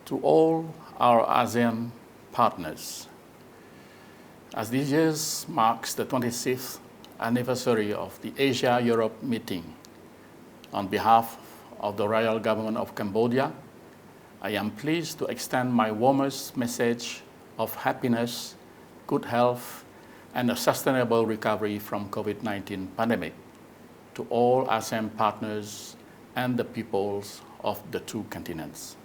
to all our ASEAN partners. As this year marks the 26th anniversary of the Asia-Europe meeting, on behalf of the Royal Government of Cambodia, I am pleased to extend my warmest message of happiness, good health, and a sustainable recovery from COVID-19 pandemic to all ASEM partners and the peoples of the two continents.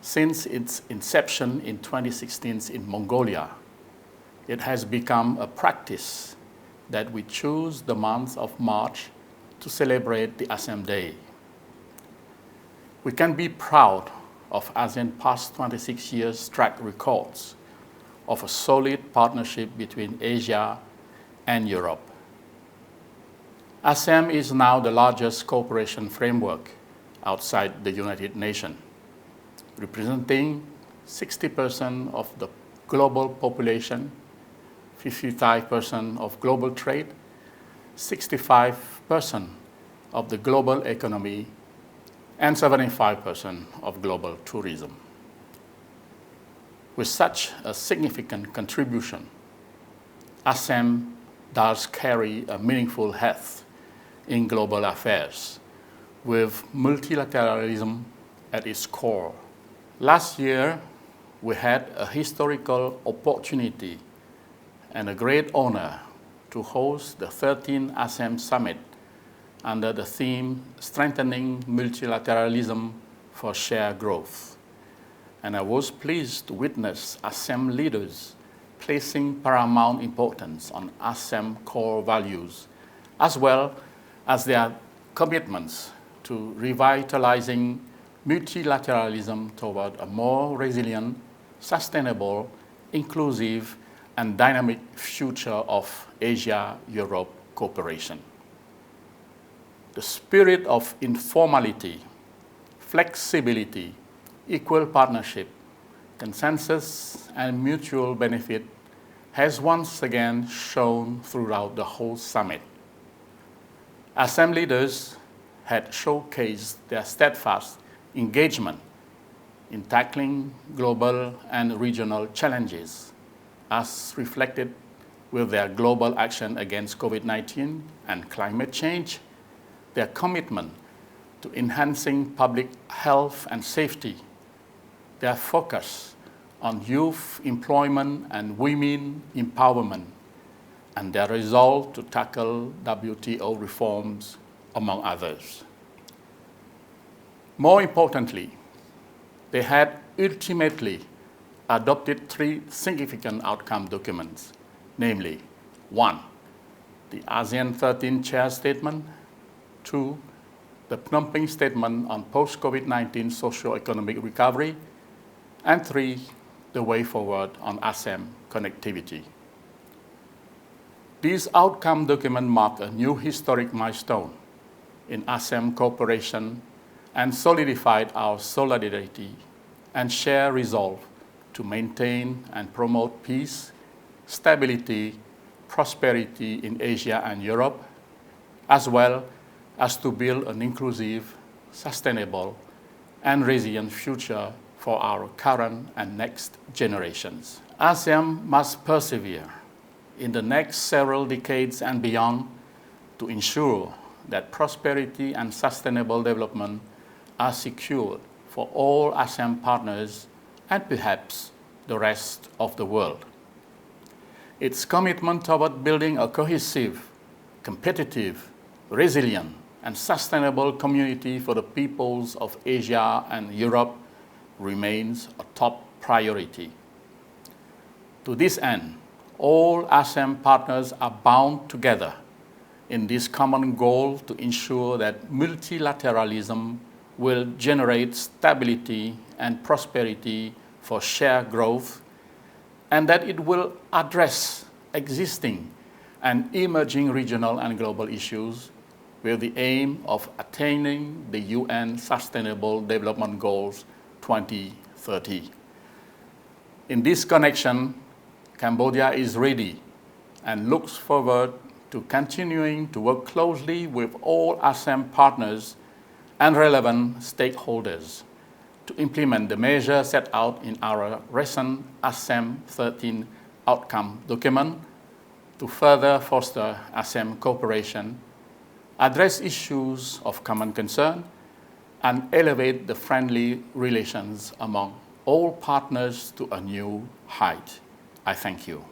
Since its inception in 2016 in Mongolia, it has become a practice that we choose the month of March to celebrate the ASEM Day. We can be proud of ASEAN past 26 years track records of a solid partnership between Asia and Europe. ASEM is now the largest cooperation framework outside the United Nations, representing 60% of the global population, 55% of global trade, 65% of the global economy, and 75% of global tourism. With such a significant contribution, ASEM does carry a meaningful heft in global affairs, with multilateralism at its core. Last year, we had a historical opportunity and a great honor to host the 13th ASEM Summit under the theme Strengthening Multilateralism for Shared Growth. And I was pleased to witness ASEM leaders placing paramount importance on ASEM core values, as well as their commitments to revitalizing multilateralism toward a more resilient, sustainable, inclusive, and dynamic future of Asia-Europe cooperation. The spirit of informality, flexibility, equal partnership, consensus, and mutual benefit has once again shown throughout the whole summit. ASEM leaders had showcased their steadfast engagement in tackling global and regional challenges, as reflected with their global action against COVID-19 and climate change, their commitment to enhancing public health and safety, their focus on youth employment and women empowerment, and their resolve to tackle WTO reforms, among others. More importantly, they had ultimately adopted three significant outcome documents, namely, 1, the ASEAN 13 Chair Statement, 2, the Phnom Penh Statement on Post-COVID-19 Socio-Economic Recovery, and 3, the Way Forward on ASEM Connectivity. These outcome documents mark a new historic milestone in ASEM cooperation and solidified our solidarity and shared resolve to maintain and promote peace, stability, prosperity in Asia and Europe, as well as to build an inclusive, sustainable, and resilient future for our current and next generations. ASEM must persevere in the next several decades and beyond to ensure that prosperity and sustainable development are secured for all ASEM partners and perhaps the rest of the world. Its commitment toward building a cohesive, competitive, resilient, and sustainable community for the peoples of Asia and Europe remains a top priority. To this end, all ASEM partners are bound together in this common goal to ensure that multilateralism will generate stability and prosperity for shared growth, and that it will address existing and emerging regional and global issues with the aim of attaining the UN Sustainable Development Goals 2030. In this connection, Cambodia is ready and looks forward to continuing to work closely with all ASEM partners and relevant stakeholders to implement the measures set out in our recent ASEM 13 outcome document to further foster ASEM cooperation, address issues of common concern, and elevate the friendly relations among all partners to a new height. I thank you.